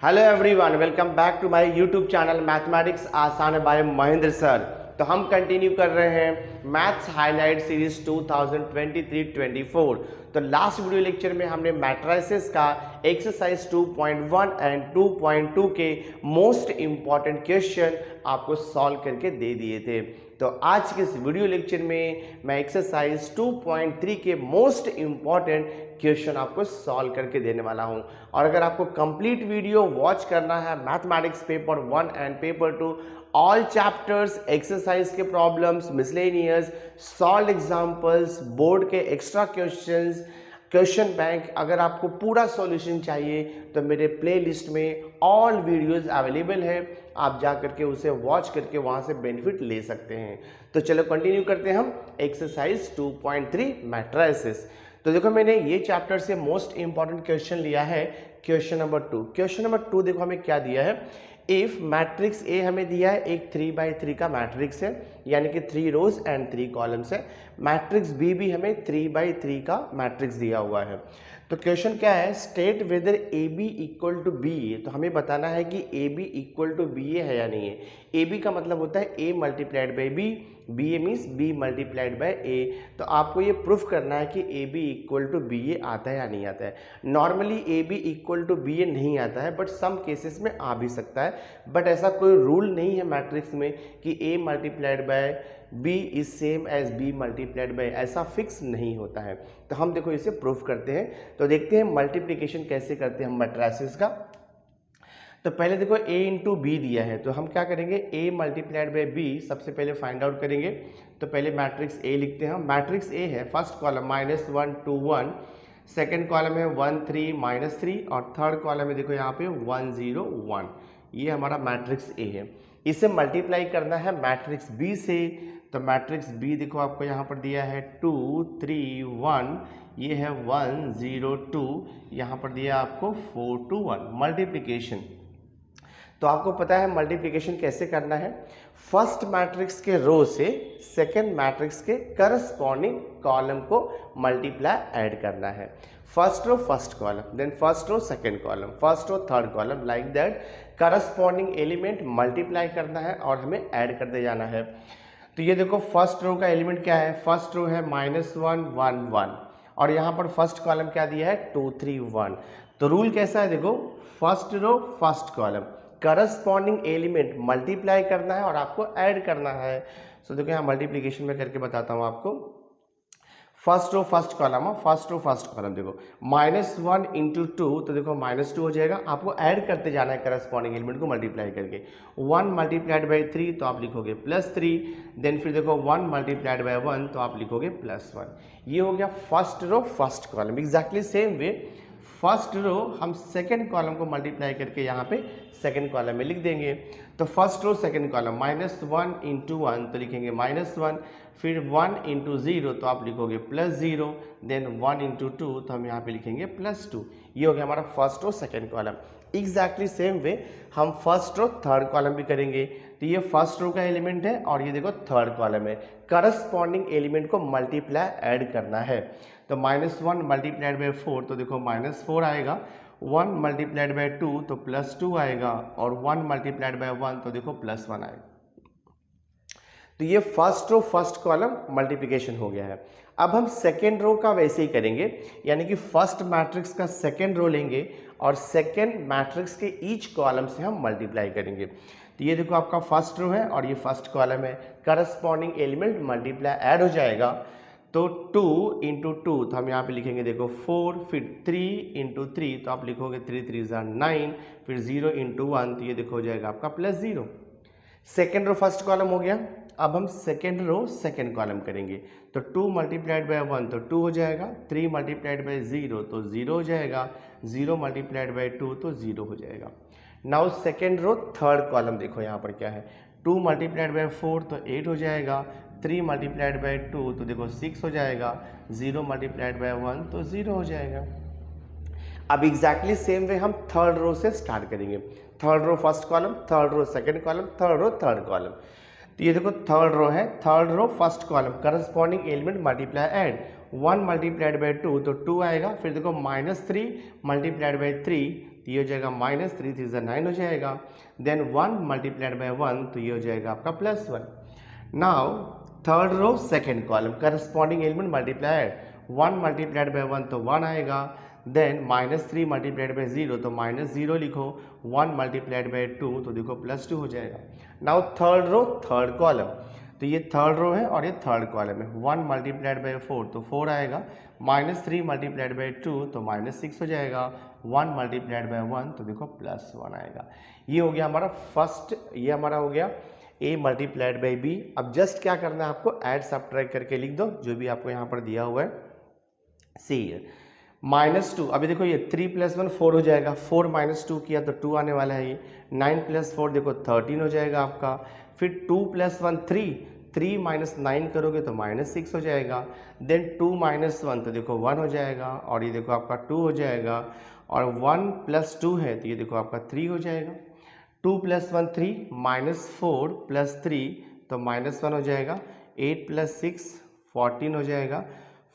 Hello everyone, welcome back to my YouTube channel mathematics आसान by Mahendra sir. तो हम continue कर रहे हैं मैथ्स हाईलाइट सीरीज 2023-24। तो लास्ट वीडियो लेक्चर में हमने मैट्रिसेस का एक्सरसाइज 2.1 एंड 2.2 के मोस्ट इंपॉर्टेंट क्वेश्चन आपको सॉल्व करके दे दिए थे। तो आज के इस वीडियो लेक्चर में मैं एक्सरसाइज 2.3 के मोस्ट इंपॉर्टेंट क्वेश्चन आपको सॉल्व करके देने वाला हूं। और अगर आपको कंप्लीट वीडियो वॉच करना है mathematics paper 1 and paper 2 all chapters, exercise के problems, miscellaneous, solve examples, board के एक्स्ट्रा क्वेश्चंस, क्वेश्चन बैंक, अगर आपको पूरा सॉल्यूशन चाहिए तो मेरे प्लेलिस्ट में ऑल वीडियोस अवेलेबल है। आप जा करके उसे वॉच करके वहां से बेनिफिट ले सकते हैं। तो चलो कंटिन्यू करते हैं हम एक्सरसाइज 2.3 मैट्रिसेस। तो देखो मैंने ये चैप्टर से मोस्ट इंपॉर्टेंट क्वेश्चन लिया है क्वेश्चन नंबर 2। क्वेश्चन नंबर 2 देखो हमें क्या दिया है। इफ मैट्रिक्स ए हमें दिया है एक 3x3 का मैट्रिक्स है, यानी कि 3 रोज एंड 3 कॉलम्स है। मैट्रिक्स बी भी हमें 3x3 का मैट्रिक्स दिया हुआ है। तो क्वेश्चन क्या है, state whether A B equal to B A. तो हमें बताना है कि A B equal to B A है या नहीं है। ए बी का मतलब होता है A multiplied by B, B A means B multiplied by A. तो आपको ये प्रूफ करना है कि A B equal to B A आता है या नहीं आता है। Normally A B equal to B A नहीं आता है, बट सम केसेस में आ भी सकता है। बट ऐसा कोई रूल नहीं है मैट्रिक्स में कि A multiplied by B is same as B multiplied by, ऐसा फिक्स नहीं होता है। तो हम देखो इसे प्रूफ करते हैं। तो देखते हैं मल्टीप्लिकेशन कैसे करते हैं हम मैट्रिसेस का। तो पहले देखो a इंटू बी दिया है, तो हम क्या करेंगे, a मल्टीप्लाइड बाई बी सबसे पहले फाइंड आउट करेंगे। तो पहले मैट्रिक्स a लिखते हैं। मैट्रिक्स a है फर्स्ट कॉलम -1 2 1, सेकेंड कॉलम है 1 3 -3 और थर्ड कॉलम है देखो यहाँ पे 1 0 1। ये हमारा मैट्रिक्स a है। इसे मल्टीप्लाई करना है मैट्रिक्स b से। तो मैट्रिक्स b देखो आपको यहाँ पर दिया है 2 3 1, ये है 1 0 2, यहाँ पर दिया आपको 4 2 1 मल्टीप्लिकेशन। तो आपको पता है मल्टीप्लिकेशन कैसे करना है। फर्स्ट मैट्रिक्स के रो से सेकेंड मैट्रिक्स के करस्पॉन्डिंग कॉलम को मल्टीप्लाई ऐड करना है। First row first column, then first row second column, first row third column, like that corresponding element multiply करना है और हमें ऐड करते जाना है। तो ये देखो फर्स्ट रो का एलिमेंट क्या है, फर्स्ट रो है -1 1 1 और यहाँ पर फर्स्ट कॉलम क्या दिया है 2 3 1। तो रूल कैसा है देखो, first row first column, corresponding element multiply करना है और आपको ऐड करना है। सो देखो यहाँ मल्टीप्लिकेशन में करके बताता हूँ आपको। First row first column, first row first column देखो -1 इंटू 2, तो देखो -2 हो जाएगा। आपको ऐड करते जाना है करस्पॉन्डिंग एलिमेंट को मल्टीप्लाई करके। 1 मल्टीप्लाइड बाई 3 तो आप लिखोगे +3, देन फिर देखो 1 मल्टीप्लाइड बाई 1 तो आप लिखोगे +1। ये हो गया first row first column. Exactly same way first row हम सेकेंड कॉलम को मल्टीप्लाई करके यहाँ पे सेकेंड कॉलम में लिख देंगे। तो first row second column -1 into 1 तो लिखेंगे -1, फिर 1 इंटू 0 तो आप लिखोगे +0, देन 1 इंटू 2 तो हम यहाँ पे लिखेंगे +2। ये हो गया हमारा first row second column. Exactly same way हम फर्स्ट रो थर्ड कॉलम भी करेंगे। तो ये फर्स्ट रो का एलिमेंट है और ये देखो थर्ड कॉलम है। करस्पॉन्डिंग एलिमेंट को मल्टीप्लाई ऐड करना है। तो -1 मल्टीप्लाइड बाई 4 तो देखो -4 आएगा, 1 मल्टीप्लाइड बाई 2 तो +2 आएगा और 1 मल्टीप्लाइड बाई 1 तो देखो +1 आएगा। तो ये first row first column multiplication हो गया है। अब हम सेकेंड रो का वैसे ही करेंगे, यानी कि फर्स्ट मैट्रिक्स का सेकेंड रो लेंगे और सेकेंड मैट्रिक्स के ईच कॉलम से हम मल्टीप्लाई करेंगे। तो ये देखो आपका फर्स्ट रो है और ये फर्स्ट कॉलम है, करस्पॉन्डिंग एलिमेंट मल्टीप्लाई ऐड हो जाएगा। तो 2 इंटू 2 तो हम यहाँ पे लिखेंगे देखो 4, फिर 3 इंटू 3 तो आप लिखोगे 3 3 9, फिर 0 इंटू 1 तो ये देखो हो जाएगा आपका +0। सेकेंड रो फर्स्ट कॉलम हो गया। अब हम सेकेंड रो सेकेंड कॉलम करेंगे। तो 2 मल्टीप्लाइड बाई 1 तो 2 हो जाएगा, 3 मल्टीप्लाइड बाई 0 तो 0 हो जाएगा, 0 मल्टीप्लाइड बाई 2 तो 0 हो जाएगा। Now second row third column देखो यहाँ पर क्या है, 2 मल्टीप्लाइड बाई 4 तो 8 हो जाएगा, 3 मल्टीप्लाइड बाई 2 तो देखो 6 हो जाएगा, 0 मल्टीप्लाइड बाई 1 तो 0 हो जाएगा। अब एग्जैक्टली सेम वे हम थर्ड रो से स्टार्ट करेंगे। Third row first column, third row second column, third row third column. तो ये देखो थर्ड रो है, third row first column, corresponding element multiply add. 1 multiplied by 2 तो 2 आएगा, फिर देखो -3 मल्टीप्लाइड बाई 3 तो ये हो जाएगा -3 3 × 9 हो जाएगा। देन 1 मल्टीप्लाइड बाय 1 तो ये हो जाएगा आपका +1। Now third row second column corresponding element multiplied, 1 multiplied by 1 तो 1 आएगा। देन -3 मल्टीप्लाइड बाय 0 तो -0 लिखो, 1 मल्टीप्लाइड बाय 2 तो देखो +2 हो जाएगा। Now third row third column, तो ये थर्ड रो है और ये थर्ड कॉलम है। 1 मल्टीप्लाइड बाय 4 तो 4 आएगा, -3 मल्टीप्लाइड बाय 2 तो -6 हो जाएगा, 1 मल्टीप्लाइड बाय 1 तो देखो +1 आएगा। ये हो गया हमारा फर्स्ट, ये हमारा हो गया a मल्टीप्लाइड बाई b। अब जस्ट क्या करना है आपको, ऐड सब्ट्रैक्ट करके लिख दो जो भी आपको यहाँ पर दिया हुआ है। सी -2, अभी देखो ये 3 + 1 4 हो जाएगा, 4 - 2 किया तो 2 आने वाला है। ये 9 + 4 देखो 13 हो जाएगा आपका। फिर 2 + 1 3, 3 - 9 करोगे तो -6 हो जाएगा। देन 2 - 1 तो देखो 1 हो जाएगा, और ये देखो आपका 2 हो जाएगा, और 1 + 2 है तो ये देखो आपका 3 हो जाएगा। 2 + 1 3, -4 + 3 तो -1 हो जाएगा। 8 + 6 14 हो जाएगा।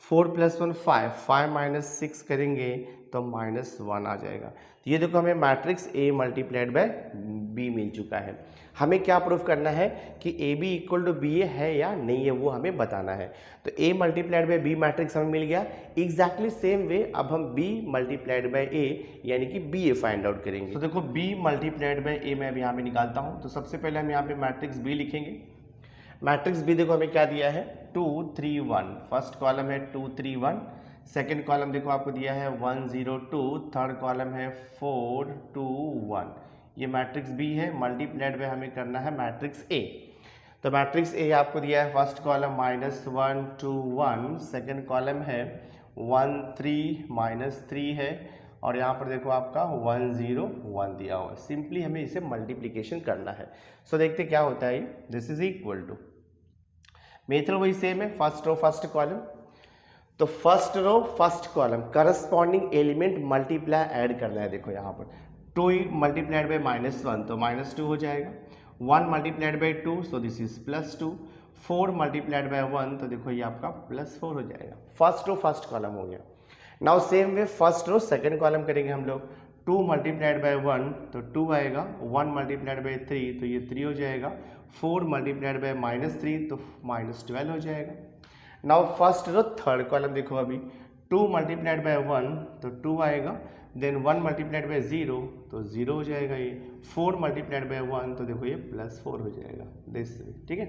4 + 1 5, 5 - 6 करेंगे तो -1 आ जाएगा। तो ये देखो हमें matrix A multiplied by B मिल चुका है। हमें क्या प्रूफ करना है कि AB = BA है या नहीं है, वो हमें बताना है। तो A multiplied by B matrix हमें मिल गया। एग्जैक्टली सेम वे अब हम B मल्टीप्लाइड बाय A यानी कि BA फाइंड आउट करेंगे। तो देखो B मल्टीप्लाइड बाय A मैं अब यहाँ पे निकालता हूँ। तो सबसे पहले हम यहाँ पे मैट्रिक्स B लिखेंगे। मैट्रिक्स B देखो हमें क्या दिया है, 2 3 1। फर्स्ट कॉलम है 2 3 1, सेकेंड कॉलम देखो आपको दिया है 1 0 2, थर्ड कॉलम है 4 2 1। ये मैट्रिक्स B है। मल्टीप्लाइड में हमें करना है मैट्रिक्स A। तो मैट्रिक्स A आपको दिया है, फर्स्ट कॉलम -1 2 1, सेकेंड कॉलम है 1 3 -3 है, और यहाँ पर देखो आपका 1 0 1 दिया हुआ है। सिंपली हमें इसे मल्टीप्लिकेशन करना है। सो देखते क्या होता है। This is equal to, method वही सेम है, फर्स्ट रो फर्स्ट कॉलम। तो first row first column corresponding element multiply add करना है। देखो यहाँ पर 2 मल्टीप्लाइड बाय -1 तो -2 हो जाएगा। 1 multiplied bye 2 so this is +2। 4 multiplied by 1 तो देखो ये आपका +4 हो जाएगा। फर्स्ट रो फर्स्ट कॉलम हो गया। Now same way first row second column करेंगे हम लोग। 2 मल्टीप्लाइड बाय 1 तो 2 आएगा, 1 मल्टीप्लाइड बाय 3 तो ये 3 हो जाएगा, 4 मल्टीप्लाइड बाय -3 तो -12 हो जाएगा। Now first row third column देखो, अभी 2 मल्टीप्लाइड बाय 1 तो 2 आएगा, देन 1 मल्टीप्लाइड बाय 0 तो 0 हो जाएगा। ये 4 मल्टीप्लाइड बाय 1 तो देखो ये +4 हो जाएगा। दिस, ठीक है।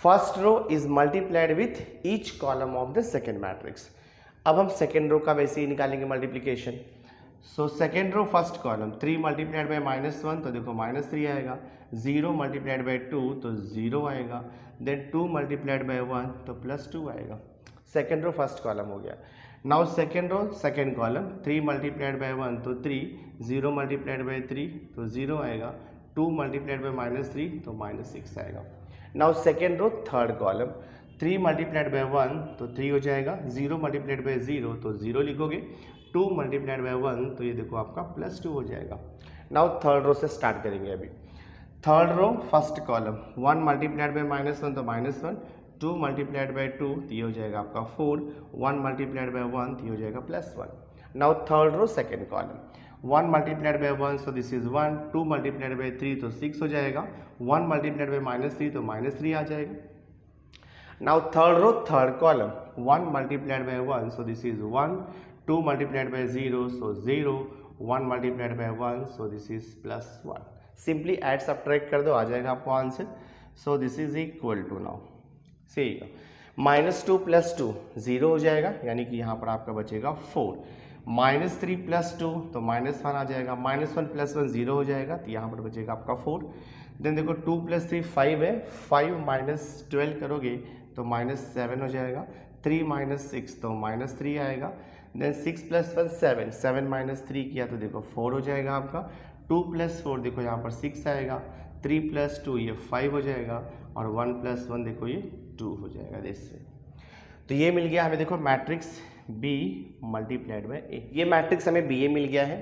First row is multiplied with each column of the second matrix. अब हम सेकेंड रो का वैसे ही निकालेंगे multiplication. So second row first column 3 multiplied by -1 तो देखो -3 आएगा, 0 मल्टीप्लाइड बाय 2 तो 0 आएगा, देन 2 मल्टीप्लाइड बाय 1 तो +2 आएगा। सेकेंड रो फर्स्ट कॉलम हो गया। Now second row second column 3 multiplied by 1 तो 3, 0 मल्टीप्लाइड बाय 3 तो 0 आएगा, 2 मल्टीप्लाइड बाय -3 तो -6 आएगा। Now second row third column 3 multiplied by 1 तो 3 हो जाएगा, 0 मल्टीप्लाइड बाय 0 तो 0 लिखोगे, 2 मल्टीप्लाइड बाय 1 तो ये देखो आपका +2 हो जाएगा। नाउ थर्ड रो से स्टार्ट करेंगे। अभी third row first column 1 multiplied by -1 तो -1, 2 मल्टीप्लाइड बाय 2 तो ये हो जाएगा आपका 4, 1 मल्टीप्लाइड बाय 1 तो ये हो जाएगा +1। Now third row second column 1 multiplied by 1 so this is 1, 2 multiplied by 3 तो 6 हो जाएगा, 1 मल्टीप्लाइड बाय -3 तो -3 आ जाएगा। Now third row third column 1 multiplied by 1 so this is 1, 2 multiplied by 0 so 0, 1 multiplied by 1 so this is +1। Simply add subtract कर दो, आ जाएगा आपको answer. So this is equal to, now C -2 + 2 0 हो जाएगा, यानी कि यहाँ पर आपका बचेगा 4, -3 + 2 तो -1 आ जाएगा, -1 + 1 0 हो जाएगा, तो यहाँ पर बचेगा आपका 4। देन देखो 2 + 3 5 है, 5 - 12 करोगे तो -7 हो जाएगा, 3 - 6 तो -3 आएगा, देन 6 + 1 7, 7 - 3 किया तो देखो 4 हो जाएगा आपका, 2 + 4 देखो यहाँ पर 6 आएगा, 3 + 2 ये 5 हो जाएगा, और 1 + 1 देखो ये 2 हो जाएगा। इससे तो ये मिल गया हमें, देखो matrix B multiplied by A। ये मैट्रिक्स हमें BA मिल गया है,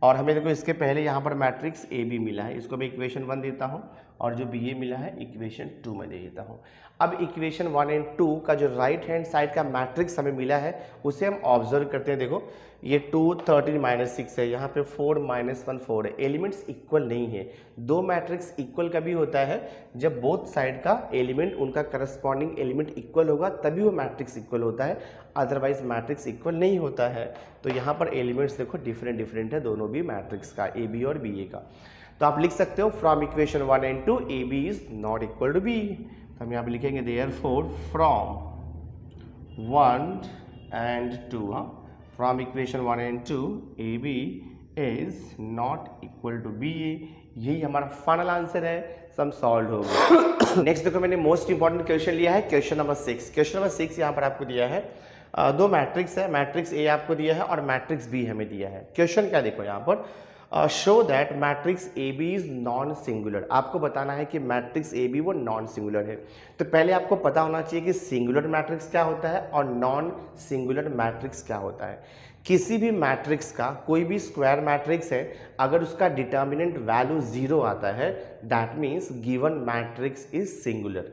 और हमें देखो इसके पहले यहाँ पर मैट्रिक्स AB मिला है। इसको मैं इक्वेशन 1 देता हूँ, और जो बी ए मिला है इक्वेशन 2 में दे देता हूँ। अब इक्वेशन 1 एंड 2 का जो राइट हैंड साइड का मैट्रिक्स हमें मिला है उसे हम ऑब्जर्व करते हैं। देखो ये 2 13 -6 है, यहाँ पे 4 -1 4 है, एलिमेंट्स इक्वल नहीं है। दो मैट्रिक्स इक्वल कभी होता है जब बोथ साइड का एलिमेंट उनका करस्पॉन्डिंग एलिमेंट इक्वल होगा, तभी वो मैट्रिक्स इक्वल होता है, अदरवाइज मैट्रिक्स इक्वल नहीं होता है। तो यहाँ पर एलिमेंट्स देखो डिफरेंट है दोनों भी मैट्रिक्स का, ए बी और बी ए का। तो आप लिख सकते हो from equation 1 and 2 A B is not equal to B. तो हम यहाँ पे लिखेंगे देयरफॉर फ्रॉम 1 एंड 2, हाँ, from equation 1 and 2 A B is not equal to B A. यही हमारा फाइनल आंसर है, सम सॉल्व हो गया। नेक्स्ट देखो मैंने मोस्ट इंपॉर्टेंट क्वेश्चन लिया है, क्वेश्चन नंबर 6। क्वेश्चन नंबर 6 यहाँ पर आपको दिया है, दो मैट्रिक्स है, मैट्रिक्स ए आपको दिया है और मैट्रिक्स बी हमें दिया है। क्वेश्चन क्या देखो यहाँ पर, show that matrix A B is non singular. आपको बताना है कि मैट्रिक्स ए बी वो नॉन सिंगुलर है। तो पहले आपको पता होना चाहिए कि सिंगुलर मैट्रिक्स क्या होता है और नॉन सिंगुलर मैट्रिक्स क्या होता है। किसी भी मैट्रिक्स का, कोई भी स्क्वायर मैट्रिक्स है, अगर उसका डिटर्मिनेंट वैल्यू 0 आता है that means given matrix is singular.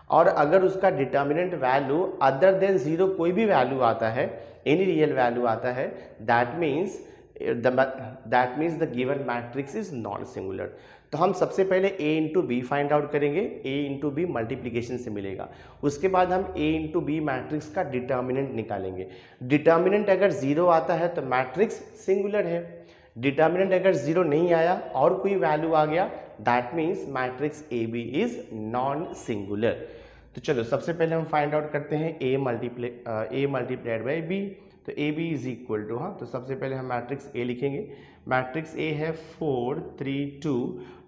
और अगर उसका डिटर्मिनेंट वैल्यू अदर देन 0 कोई भी वैल्यू आता है, एनी रियल वैल्यू आता है, that means the given matrix is non singular. तो हम सबसे पहले a into B find out करेंगे, a इंटू बी मल्टीप्लीकेशन से मिलेगा। उसके बाद हम a इंटू बी मैट्रिक्स का डिटर्मिनेंट निकालेंगे। डिटर्मिनेंट अगर 0 आता है तो मैट्रिक्स सिंगुलर है, डिटर्मिनेंट अगर 0 नहीं आया और कोई वैल्यू आ गया that means matrix A B is non singular. तो चलो सबसे पहले हम फाइंड आउट करते हैं a मल्टीप्लाइड बाई बी। तो A B is equal to, हाँ, तो सबसे पहले हम मैट्रिक्स ए लिखेंगे। मैट्रिक्स ए है 4 3 2,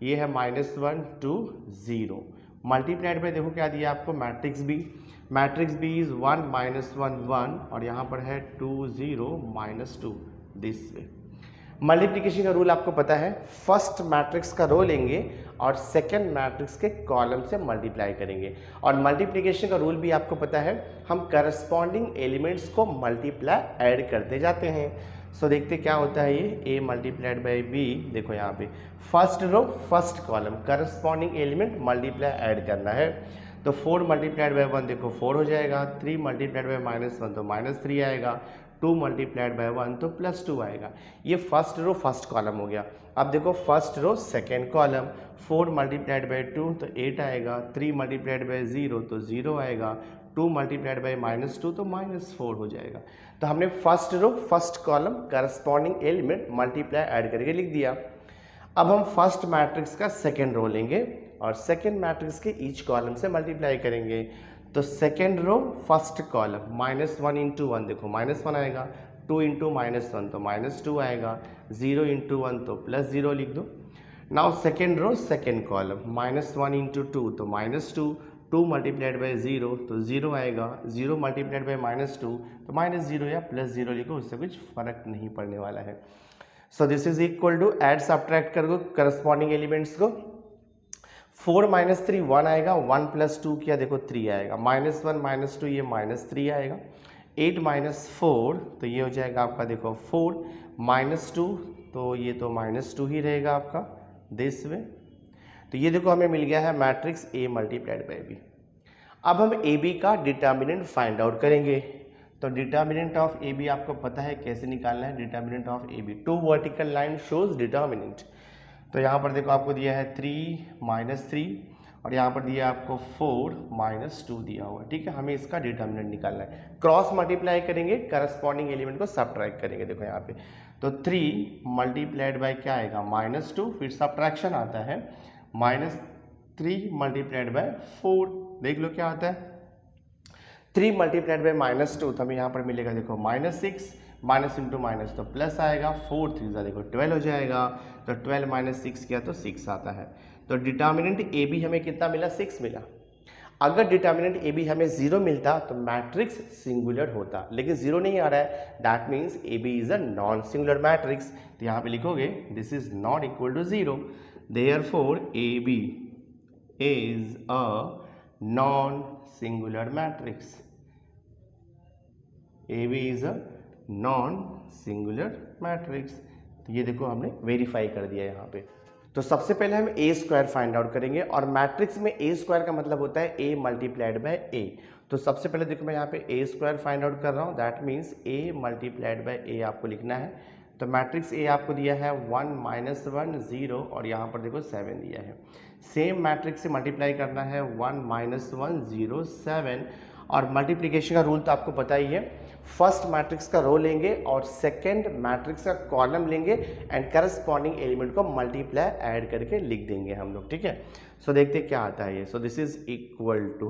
ये है -1 2 0 मल्टीप्लाइड बाई देखो क्या दिया आपको matrix B. Matrix B is 1 -1 1 और यहाँ पर है 2 0 -2 दिस वे। मल्टीप्लिकेशन का रूल आपको पता है, फर्स्ट मैट्रिक्स का रो लेंगे और सेकंड मैट्रिक्स के कॉलम से मल्टीप्लाई करेंगे। और मल्टीप्लिकेशन का रूल भी आपको पता है, हम करस्पॉन्डिंग एलिमेंट्स को मल्टीप्लाई ऐड करते जाते हैं। सो देखते क्या होता है ये, a मल्टीप्लाइड बाई बी, देखो यहाँ पे first row first column corresponding element multiply add करना है। तो 4 मल्टीप्लाइड बाई 1 देखो 4 हो जाएगा, 3 मल्टीप्लाइड बाई -1 तो -3 आएगा, 2 मल्टीप्लाइड बाई 1 तो +2 आएगा। ये फर्स्ट रो फर्स्ट कॉलम हो गया। अब देखो first row second column, 4 multiplied by 2 तो 8 आएगा, 3 मल्टीप्लाइड बाई 0 तो 0 आएगा, 2 मल्टीप्लाइड बाई -2 तो -4 हो जाएगा। तो हमने first row first column corresponding element multiply add करके लिख दिया। अब हम फर्स्ट मैट्रिक्स का सेकेंड रो लेंगे और सेकेंड मैट्रिक्स के ईच कॉलम से मल्टीप्लाई करेंगे। तो second row first column -1 into 1 देखो -1 आएगा, 2 इंटू -1 तो -2 आएगा, 0 इंटू 1 तो +0 लिख दो। Now second row second column -1 into 2 तो -2, 2 मल्टीप्लाइड बाई 0 तो 0 आएगा, 0 मल्टीप्लाइड बाई -2 तो -0 या +0 लिखो, उससे कुछ फर्क नहीं पड़ने वाला है। So this is equal to add subtract कर दो करस्पॉन्डिंग एलिमेंट्स को। 4 - 3 1 आएगा, 1 + 2 किया देखो 3 आएगा, -1 -2 ये -3 आएगा, 8 - 4 तो ये हो जाएगा आपका देखो 4, -2 तो ये तो -2 ही रहेगा आपका दिस वे। तो ये देखो हमें मिल गया है matrix A multiplied by B. अब हम ए बी का डिटर्मिनेंट फाइंड आउट करेंगे। तो डिटर्मिनेंट ऑफ ए बी आपको पता है कैसे निकालना है, determinant of A B, 2 vertical line shows determinant. तो यहाँ पर देखो आपको दिया है 3 - 3 और यहाँ पर दिया आपको 4 - 2 दिया हुआ है, ठीक है। हमें इसका डिटर्मिनेंट निकालना है, क्रॉस मल्टीप्लाई करेंगे, करस्पॉन्डिंग एलिमेंट को सब्ट्रैक्ट करेंगे। देखो यहाँ पे तो 3 मल्टीप्लाइड बाई क्या आएगा -2, फिर सब्ट्रैक्शन आता है -3 मल्टीप्लाइड बाई 4, देख लो क्या आता है 3 मल्टीप्लाइड बाई -2 तो हमें यहाँ पर मिलेगा देखो -6, माइनस इंटू माइनस तो प्लस आएगा, 4 3 देखो 12 हो जाएगा, तो 12 - 6 किया तो 6 आता है। तो डिटर्मिनेंट ए बी हमें कितना मिला, 6 मिला। अगर डिटर्मिनेंट ए बी हमें 0 मिलता तो मैट्रिक्स सिंगुलर होता, लेकिन 0 नहीं आ रहा है, that means A B is a non singular matrix. तो यहाँ पे लिखोगे this is not equal to 0, therefore A B is a non singular matrix. A B is a non singular matrix. तो ये देखो हमने वेरीफाई कर दिया यहाँ पे। तो सबसे पहले हम ए स्क्वायर फाइंड आउट करेंगे, और मैट्रिक्स में ए स्क्वायर का मतलब होता है ए मल्टीप्लाइड बाय ए। तो सबसे पहले देखो मैं यहाँ पे ए स्क्वायर फाइंड आउट कर रहा हूँ, that means A multiplied by A आपको लिखना है। तो मैट्रिक्स ए आपको दिया है 1 -1 0 और यहाँ पर देखो 7 दिया है। सेम मैट्रिक्स से मल्टीप्लाई करना है 1 -1 0 7, और मल्टीप्लिकेशन का रूल तो आपको पता ही है, फर्स्ट मैट्रिक्स का रो लेंगे और सेकंड मैट्रिक्स का कॉलम लेंगे एंड करस्पॉन्डिंग एलिमेंट को मल्टीप्लाई ऐड करके लिख देंगे हम लोग, ठीक है। सो देखते क्या आता है ये। So this is equal to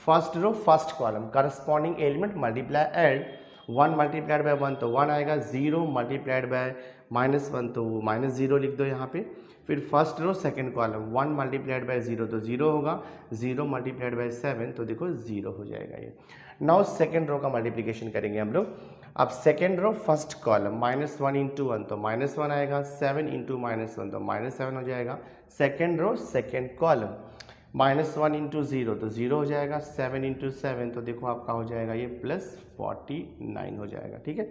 first row first column corresponding element multiply add, 1 multiplied by 1 तो 1 आएगा, 0 मल्टीप्लाइड बाय -1 तो -0 लिख दो यहाँ पे। फिर first row second column 1 multiplied by 0 तो 0 होगा, 0 मल्टीप्लाइड बाय 7 तो देखो 0 हो जाएगा ये। नाउ सेकंड रो का मल्टीप्लिकेशन करेंगे हम लोग। अब second row first column -1 into 1 तो -1 आएगा, 7 इंटू -1 तो -7 हो जाएगा। Second row second column -1 into 0 तो 0 हो जाएगा, 7 इंटू 7 तो देखो आपका हो जाएगा ये +49 हो जाएगा, ठीक है।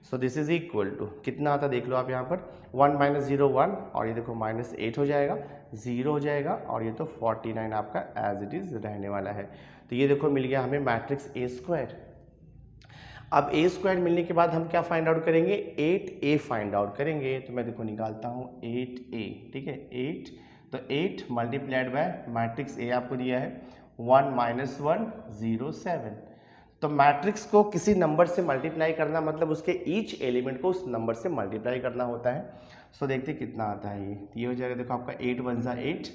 So this is equal to कितना आता देख लो आप यहाँ पर, 1 - 0 1 और ये देखो -8 हो जाएगा, 0 हो जाएगा और ये तो 49 आपका एज इट इज रहने वाला है। तो ये देखो मिल गया हमें मैट्रिक्स ए स्क्वायर। अब ए स्क्वायर मिलने के बाद हम क्या फाइंड आउट करेंगे, 8a फाइंड आउट करेंगे। तो मैं देखो निकालता हूँ 8a, ठीक है। 8 तो 8 मल्टीप्लाइड बाय मैट्रिक्स ए आपको दिया है 1 - 1 0 7। तो मैट्रिक्स को किसी नंबर से मल्टीप्लाई करना मतलब उसके ईच एलिमेंट को उस नंबर से मल्टीप्लाई करना होता है। सो देखते कितना आता है ये हो जाएगा देखो आपका 8 1 ज़ा 8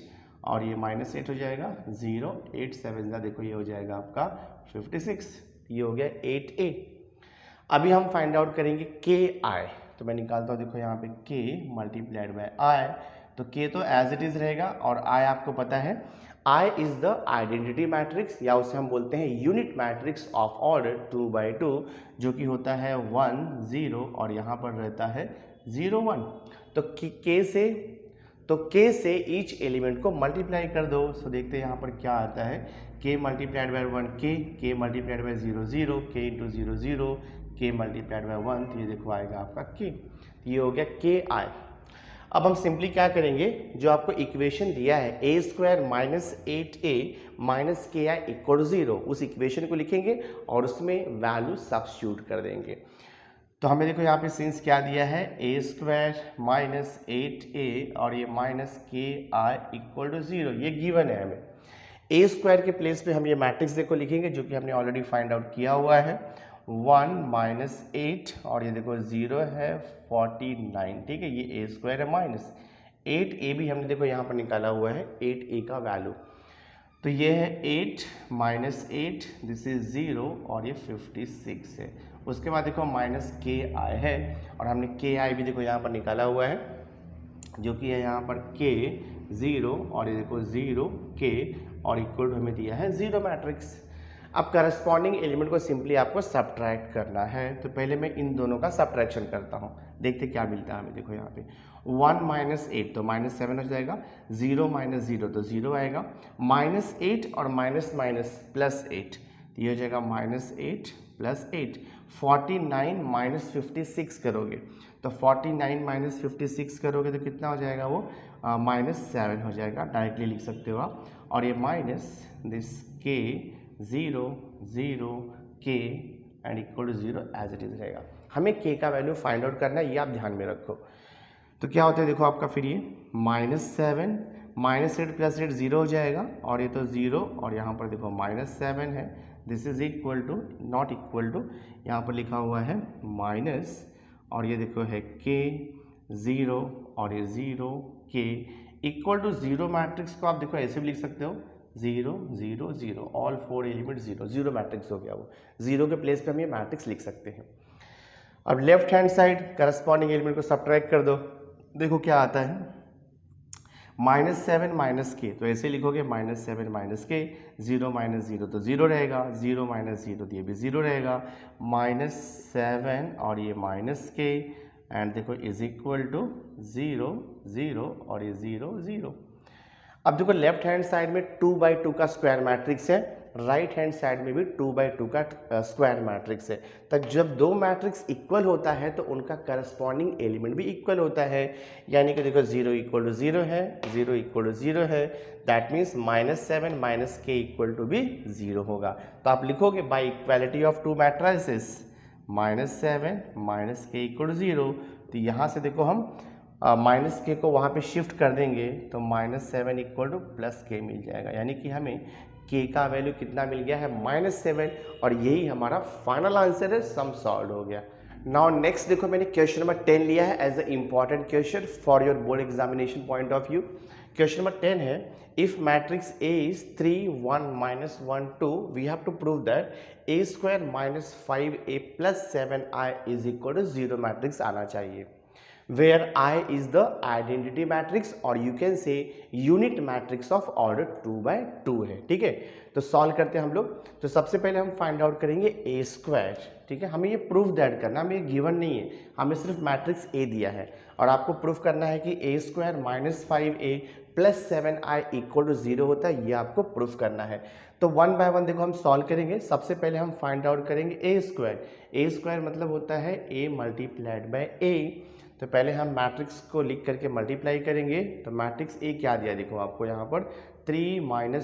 और ये -8 हो जाएगा, 0 8 7 ज़ा देखो ये हो जाएगा आपका 56, ये हो गया 8a। अभी हम फाइंड आउट करेंगे के आई। तो मैं निकालता हूँ देखो यहाँ पे के मल्टीप्लाइड बाय आई, तो के तो एज इट इज रहेगा और आई आपको पता है I is the identity matrix या उसे हम बोलते हैं unit matrix of order 2 by 2, जो कि होता है 1 0 और यहाँ पर रहता है 0 1। तो के से ईच एलिमेंट को मल्टीप्लाई कर दो। सो देखते हैं यहाँ पर क्या आता है, के मल्टीप्लाइड बाय 1 के मल्टीप्लाइड बाय 0 0, के इंटू 0 0, के मल्टीप्लाइड बाय 1 तो ये देखो आएगा आपका के, ये हो गया के आई। अब हम सिंपली क्या करेंगे, जो आपको इक्वेशन दिया है a स्क्वायर -8a माइनस के आई इक्वल 0, उस इक्वेशन को लिखेंगे और उसमें वैल्यू सब्स्टिट्यूट कर देंगे। तो हमें देखो यहाँ पे सिंस क्या दिया है, a स्क्वायर -8a और ये माइनस के आई इक्वल 0, ये गिवन है हमें। a स्क्वायर के प्लेस पे हम ये मैट्रिक्स देखो लिखेंगे जो कि हमने ऑलरेडी फाइंड आउट किया हुआ है, 1 - 8 और ये देखो 0 है 49, ठीक है। ये a स्क्वायर है -8a भी हमने देखो यहाँ पर निकाला हुआ है 8a का वैल्यू, तो ये है 8 - 8 दिस इज 0 और ये 56 है। उसके बाद देखो माइनस के आई है और हमने के आई भी देखो यहाँ पर निकाला हुआ है जो कि है यहाँ पर के 0 और ये देखो 0 के और इक्वल टू हमें दिया है 0 मैट्रिक्स। अब करस्पॉन्डिंग एलिमेंट को सिंपली आपको सब्ट्रैक्ट करना है, तो पहले मैं इन दोनों का सब्ट्रैक्शन करता हूँ, देखते क्या मिलता है हमें। देखो यहाँ पे 1 - 8 तो -7 हो जाएगा, 0 - 0 तो 0 आएगा, -8 और माइनस +8 तो ये हो जाएगा -8 + 8, 49 - 56 करोगे तो 49 - 56 करोगे तो कितना हो जाएगा वो -7 हो जाएगा, डायरेक्टली लिख सकते हो आप। और ये माइनस दिस के 0 0 के and equal to 0 as it is रहेगा। हमें के का वैल्यू फाइंड आउट करना है, ये आप ध्यान में रखो। तो क्या होता है देखो आपका फिर ये -7 -8 + 8 0 हो जाएगा और ये तो 0 और यहाँ पर देखो -7 है, this is equal to not equal to, यहाँ पर लिखा हुआ है माइनस और ये देखो है के 0 और ये 0 के इक्वल टू 0 मैट्रिक्स को आप देखो ऐसे भी लिख सकते हो 0 0 0, ऑल 4 एलिमेंट 0 मैट्रिक्स हो गया वो, 0 के प्लेस पे हम ये मैट्रिक्स लिख सकते हैं। अब left hand side corresponding element को सब्ट्रैक्ट कर दो, देखो क्या आता है -7 - के, तो ऐसे लिखोगे -7 - के, 0 - 0 तो 0 रहेगा, 0 - 0 तो ये भी 0 रहेगा, -7 और ये माइनस के एंड देखो इज इक्वल टू 0 0 और ये 0 0। अब देखो लेफ्ट हैंड साइड में 2 by 2 का स्क्वायर मैट्रिक्स है, राइट हैंड साइड में भी 2/2 का स्क्वायर मैट्रिक्स है। तो जब दो मैट्रिक्स इक्वल होता है तो उनका करस्पॉन्डिंग एलिमेंट भी इक्वल होता है, यानी कि देखो 0 = 0 है, 0 = 0 है, दैट मीन्स -7 - k = भी 0 होगा। तो आप लिखोगे by equality of to matrices -7 - k = 0। तो यहाँ से देखो हम -k को वहाँ पे शिफ्ट कर देंगे तो -7 = +k मिल जाएगा, यानी कि हमें k का वैल्यू कितना मिल गया है -7, और यही हमारा फाइनल आंसर है। सम सॉल्व हो गया। नाउ नेक्स्ट देखो, मैंने क्वेश्चन नंबर 10 लिया है as a important question for your board examination point of view. Question number 10 है, if matrix A is 3 1 -1 2 we have to prove that A² - 5A + 7I = 0 matrix आना चाहिए, where I is the identity matrix और you can say unit matrix of order 2/2 है। ठीक है, तो solve करते हैं हम लोग। तो सबसे पहले हम फाइंड आउट करेंगे A²। ठीक है, हमें ये प्रूफ दैट करना, हमें ये गिवन नहीं है, हमें सिर्फ मैट्रिक्स A दिया है और आपको प्रूफ करना है कि A² - 5A + 7I = 0 होता है, ये आपको प्रूफ करना है। तो 1 बाय 1 देखो हम सॉल्व करेंगे। सबसे पहले हम फाइंड आउट करेंगे A² मतलब होता है A × A। तो पहले हम मैट्रिक्स को लिख करके मल्टीप्लाई करेंगे। तो मैट्रिक्स A क्या दिया देखो आपको यहाँ पर 3 - 1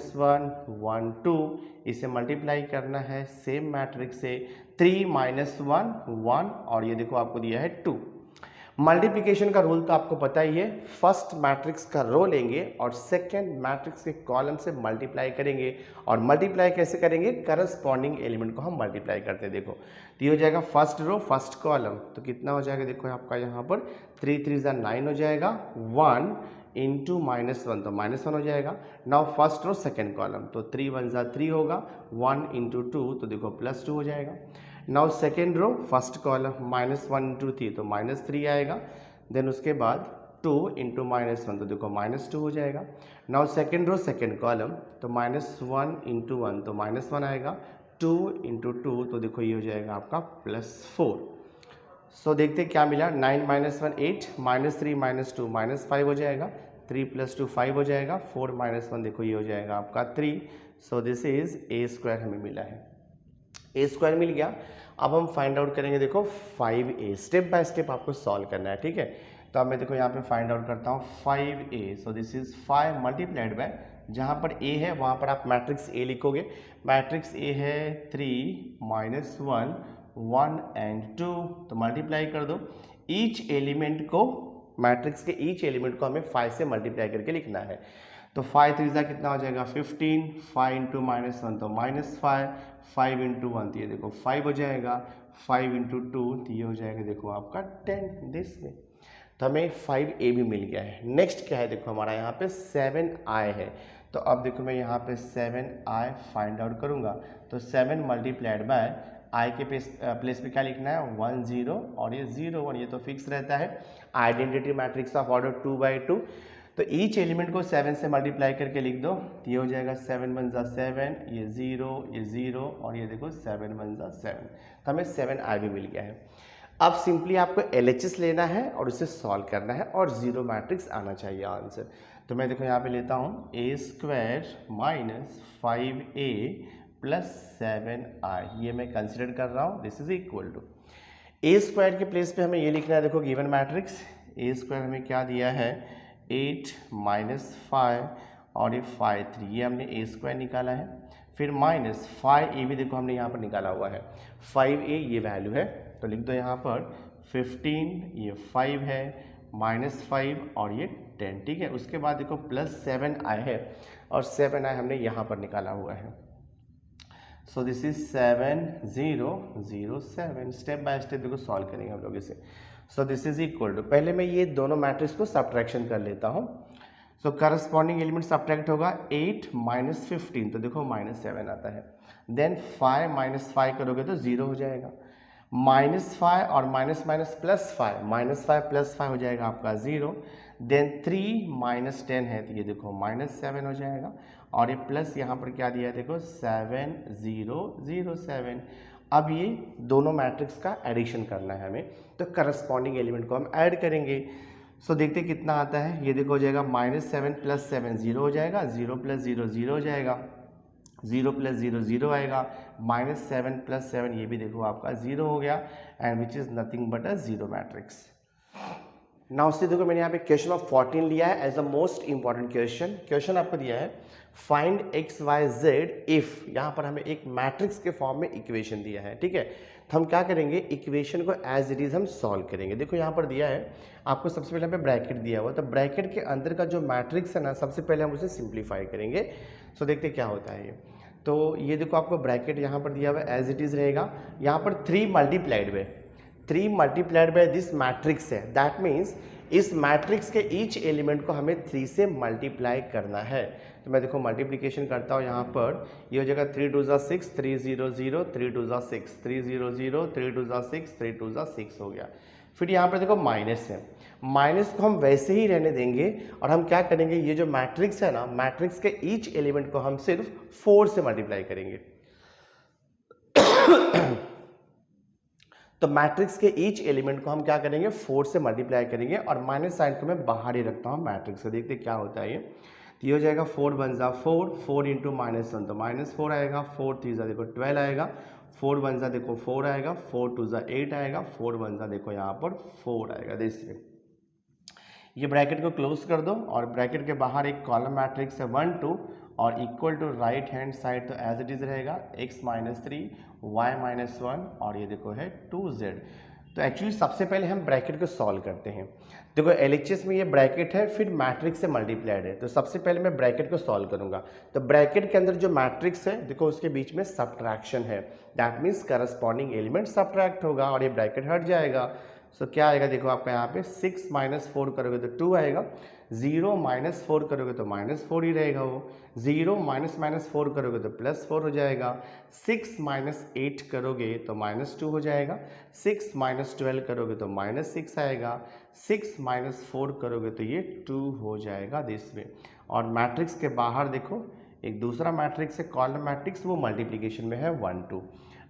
1 2, इसे मल्टीप्लाई करना है सेम मैट्रिक्स से 3 - 1 1, और ये देखो आपको दिया है 2। मल्टीप्लिकेशन का रूल तो आपको पता ही है, फर्स्ट मैट्रिक्स का रो लेंगे और सेकेंड मैट्रिक्स के कॉलम से मल्टीप्लाई करेंगे। और मल्टीप्लाई कैसे करेंगे, करस्पॉन्डिंग एलिमेंट को हम मल्टीप्लाई करते हैं। देखो तो ये हो जाएगा फर्स्ट रो फर्स्ट कॉलम, तो कितना हो जाएगा देखो आपका यहाँ पर 3 3 = 9 हो जाएगा, 1 × -1 तो -1 हो जाएगा। Now first row second column, तो 3 1 = 3 होगा, 1 × 2 तो देखो +2 हो जाएगा। Now second row first column -1 × 3 तो -3 आएगा, देन उसके बाद 2 × -1 तो देखो -2 हो जाएगा। Now second row second column, तो -1 × 1 तो -1 आएगा, 2 × 2 तो देखो ये हो जाएगा आपका +4। सो देखते क्या मिला, 9 - 1 8, -3 -2 -5 हो जाएगा, 3 + 2 5 हो जाएगा, 4 - 1 देखो ये हो जाएगा आपका 3। सो दिस इज A² हमें मिला है, A² मिल गया। अब हम फाइंड आउट करेंगे देखो 5A, स्टेप बाय स्टेप आपको सॉल्व करना है। ठीक है, तो अब मैं देखो यहाँ पे फाइंड आउट करता हूँ 5A। सो दिस इज 5 × जहाँ पर A है वहाँ पर आप मैट्रिक्स A लिखोगे। मैट्रिक्स A है 3 - 1 1 and 2, तो मल्टीप्लाई कर दो। ईच एलिमेंट को, मैट्रिक्स के ईच एलिमेंट को हमें 5 से मल्टीप्लाई करके लिखना है। तो 5 3 ज़ा कितना हो जाएगा 15, 5 × -1 तो -5, 5 × 1 तो ये देखो 5 हो जाएगा, 5 × 2 तो ये हो जाएगा देखो आपका 10 दिस में। तो हमें 5A भी मिल गया है। नेक्स्ट क्या है देखो हमारा यहाँ पे 7I है। तो अब देखो मैं यहाँ पे 7I फाइंड आउट करूँगा, तो 7 × I के प्लेस पे क्या लिखना है 1 0 और ये 0 1, ये तो फिक्स रहता है। आइडेंटिटी मैट्रिक्स ऑफ ऑर्डर 2/2, तो ईच एलिमेंट को 7 से मल्टीप्लाई करके लिख दो, तो ये हो जाएगा 7 1 = 7, ये 0 और ये देखो 7 1 = 7, तो हमें 7I भी मिल गया है। अब सिंपली आपको LHS लेना है और उसे सॉल्व करना है और 0 मैट्रिक्स आना चाहिए आंसर। तो मैं देखो यहाँ पे लेता हूँ A² - 5A + 7I, ये मैं कंसिडर कर रहा हूँ, this is equal to A² के प्लेस पे हमें ये लिखना है। देखो गिवन मैट्रिक्स A² हमें क्या दिया है 8 - 5 और ये 5 3, ये हमने A² निकाला है। फिर -5A भी देखो हमने यहाँ पर निकाला हुआ है, 5A ये वैल्यू है, तो लिख दो यहाँ पर 15, ये 5 है, -5 और ये 10। ठीक है, उसके बाद देखो +7I है और 7I हमने यहाँ पर निकाला हुआ है। So this is 7 0 0 7। Step by step देखो सॉल्व करेंगे हम लोग इसे। So this is equal to, पहले मैं ये दोनों मैट्रिक्स को सब्ट्रैक्शन कर लेता हूँ। सो करस्पॉन्डिंग एलिमेंट सब्ट्रैक्ट होगा 8 - 15, तो देखो -7 आता है। देन 5 - 5 करोगे तो 0 हो जाएगा, -5 और माइनस +5, -5 + 5 हो जाएगा आपका 0। देन 3 - 10 है, तो ये देखो -7 हो जाएगा, और ये प्लस यहाँ पर क्या दिया है देखो 7 0 0 7। अब ये दोनों मैट्रिक्स का एडिशन करना है हमें, तो करस्पॉन्डिंग एलिमेंट को हम ऐड करेंगे। सो देखते कितना आता है, ये देखो हो जाएगा -7 + 7 0 हो जाएगा, 0 + 0 0 हो जाएगा, 0 प्लस 0 0 आएगा, -7 प्लस 7 ये भी देखो आपका 0 हो गया, and which is nothing but a zero matrix. Now उससे देखो मैंने यहाँ पे क्वेश्चन ऑफ 14 लिया है as a most important question. Question आपको दिया है find X Y Z if, यहाँ पर हमें एक मैट्रिक्स के फॉर्म में इक्वेशन दिया है, ठीक है। तो हम क्या करेंगे, इक्वेशन को एज इट इज हम सॉल्व करेंगे। देखो यहाँ पर दिया है आपको, सबसे पहले यहाँ पे ब्रैकेट दिया हुआ, तो ब्रैकेट के अंदर का जो मैट्रिक्स है ना, सबसे पहले हम उसे सिंप्लीफाई करेंगे। सो देखते क्या होता है ये। तो ये देखो आपको ब्रैकेट यहाँ पर दिया हुआ है एज इट इज रहेगा, यहाँ पर 3 multiplied by 3 multiplied by this matrix है, दैट मीन्स इस मैट्रिक्स के ईच एलिमेंट को हमें 3 से मल्टीप्लाई करना है। तो मैं देखो मल्टीप्लिकेशन करता हूँ, यहाँ पर ये हो जाएगा 3 2 6 3 0 0 3 2 6 3 0 0 3 2 6 3 2 6 हो गया। फिर यहाँ पर देखो माइनस है, माइनस को हम वैसे ही रहने देंगे और हम क्या करेंगे, ये जो मैट्रिक्स है ना, मैट्रिक्स के ईच एलिमेंट को हम सिर्फ 4 से मल्टीप्लाई करेंगे। तो मैट्रिक्स के ईच एलिमेंट को हम क्या करेंगे, 4 से मल्टीप्लाई करेंगे, और माइनस साइन को मैं बाहर ही रखता हूँ मैट्रिक्स से। देखते क्या होता है ये। तो ये हो जाएगा 4 1 जा 4, 4 इंटू -1 तो -4 आएगा, 4 3 जा देखो 12 आएगा, 4 1 जा देखो 4 आएगा, 4 2 जा 8 आएगा, 4 1 जा देखो यहाँ पर 4 आएगा। देखिए ये ब्रैकेट को क्लोज कर दो, और ब्रैकेट के बाहर एक कॉलम मैट्रिक्स है 1 2, और equal to right hand side तो एज इट इज रहेगा x - 3 y - 1, और ये देखो है 2z। तो एक्चुअली सबसे पहले हम ब्रैकेट को सॉल्व करते हैं। देखो LHS में ये ब्रैकेट है, फिर मैट्रिक्स से मल्टीप्लाइड है, तो सबसे पहले मैं ब्रैकेट को सॉल्व करूंगा। तो ब्रैकेट के अंदर जो मैट्रिक्स है देखो, उसके बीच में सबट्रैक्शन है, that means corresponding element subtract होगा और ये ब्रैकेट हट जाएगा। सो क्या आएगा देखो आपका यहाँ पे 6 - 4 करोगे तो 2 आएगा, 0 - 4 करोगे तो -4 ही रहेगा वो, 0 - 4 करोगे तो +4 हो जाएगा, 6 - 8 करोगे तो -2 हो जाएगा, 6 - 12 करोगे तो -6 आएगा, 6 - 4 करोगे तो ये 2 हो जाएगा दिस वे। और मैट्रिक्स के बाहर देखो एक दूसरा मैट्रिक्स है कॉलम मैट्रिक्स, वो मल्टीप्लिकेशन में है 1 2।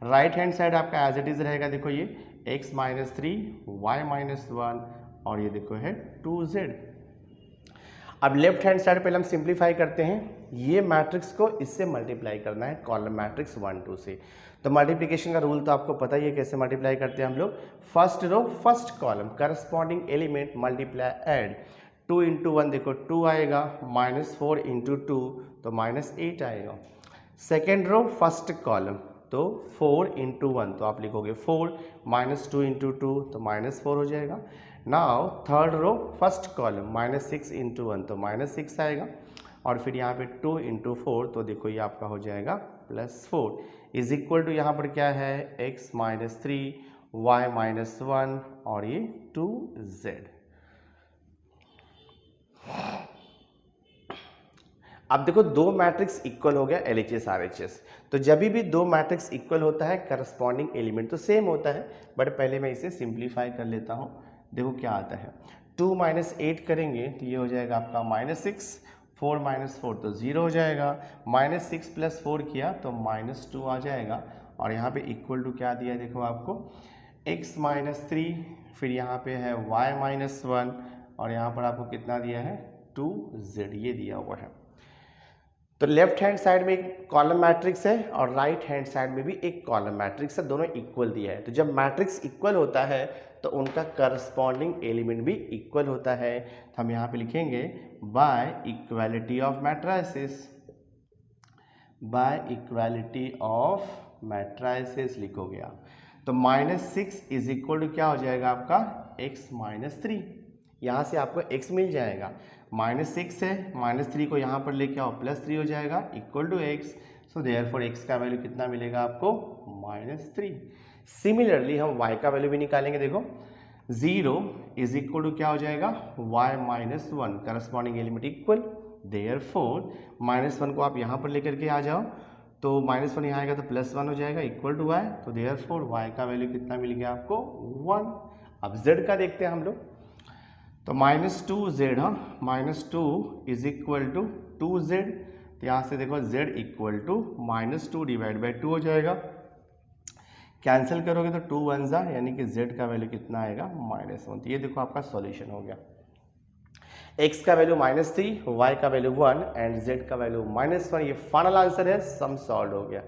राइट हैंड साइड आपका एज इट इज रहेगा, देखो ये x - 3 y - 1, और ये देखो है 2z। अब लेफ्ट हैंड साइड पहले हम सिंप्लीफाई करते हैं, ये मैट्रिक्स को इससे मल्टीप्लाई करना है कॉलम मैट्रिक्स 1 2 से। तो मल्टीप्लिकेशन का रूल तो आपको पता ही है कैसे मल्टीप्लाई करते हैं हम लोग। First row first column corresponding element multiply add, 2 into 1 देखो 2 आएगा, -4 इंटू 2 तो -8 आएगा। सेकेंड रो फर्स्ट कॉलम तो 4 इंटू 1 तो आप लिखोगे 4, -2 इंटू 2 तो -4 हो जाएगा। Now third row first column -6 into 1 तो -6 आएगा, और फिर यहाँ पे 2 इंटू 4 तो देखो ये आपका हो जाएगा +4 इज इक्वल टू यहाँ पर क्या है x - 3 y - 1 और ये 2z। अब देखो दो मैट्रिक्स इक्वल हो गया LHS RHS, तो जब भी दो मैट्रिक्स इक्वल होता है करस्पॉन्डिंग एलिमेंट तो सेम होता है, बट पहले मैं इसे सिंप्लीफाई कर लेता हूँ। देखो क्या आता है, 2 - 8 करेंगे तो ये हो जाएगा आपका -6, 4 - 4 तो 0 हो जाएगा, -6 + 4 किया तो -2 आ जाएगा, और यहाँ पे इक्वल टू क्या दिया है देखो आपको x - 3, फिर यहाँ पे है y - 1, और यहाँ पर आपको कितना दिया है 2z ये दिया हुआ है। तो लेफ्ट हैंड साइड में एक कॉलम मैट्रिक्स है और राइट हैंड साइड में भी एक कॉलम मैट्रिक्स है, दोनों इक्वल दिया है। तो जब मैट्रिक्स इक्वल होता है तो उनका करस्पॉन्डिंग एलिमेंट भी इक्वल होता है। तो हम यहाँ पे लिखेंगे by equality of matrices, by equality of matrices लिखोगे आप। तो -6 इज इक्वल टू क्या हो जाएगा आपका x - 3, यहाँ से आपको x मिल जाएगा, -6 है, -3 को यहाँ पर लेके आओ +3 हो जाएगा equal to x। So therefore x का वैल्यू कितना मिलेगा आपको -3। सिमिलरली हम y का वैल्यू भी निकालेंगे, देखो 0 इज इक्वल टू क्या हो जाएगा y - 1, corresponding element equal, therefore -1 को आप यहाँ पर लेकर के आ जाओ, तो -1 यहाँ आएगा तो +1 हो जाएगा इक्वल टू y, तो देयरफॉर y का वैल्यू कितना मिल गया आपको 1। अब z का देखते हैं हम लोग, तो -2z, हाँ -2 इज इक्वल टू 2z, तो यहाँ से देखो z equal to -2 divide by 2 हो जाएगा, कैंसिल करोगे तो 2 1 जा, यानी कि z का वैल्यू कितना आएगा -1। तो ये देखो आपका सॉल्यूशन हो गया। x का वैल्यू -3, y का वैल्यू 1 एंड z का वैल्यू -1। ये फाइनल आंसर है, सम सॉल्व हो गया।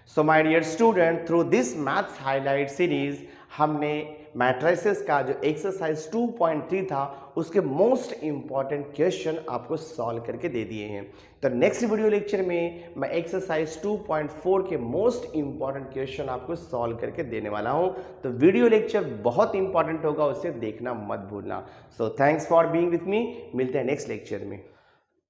So my dear student, through this maths highlight series हमने मैट्रिसेस का जो एक्सरसाइज 2.3 था उसके मोस्ट इंपॉर्टेंट क्वेश्चन आपको सॉल्व करके दे दिए हैं। तो नेक्स्ट वीडियो लेक्चर में मैं एक्सरसाइज 2.4 के मोस्ट इंपॉर्टेंट क्वेश्चन आपको सॉल्व करके देने वाला हूं। तो वीडियो लेक्चर बहुत इंपॉर्टेंट होगा, उसे देखना मत भूलना। So thanks for being with me, मिलते हैं नेक्स्ट लेक्चर में।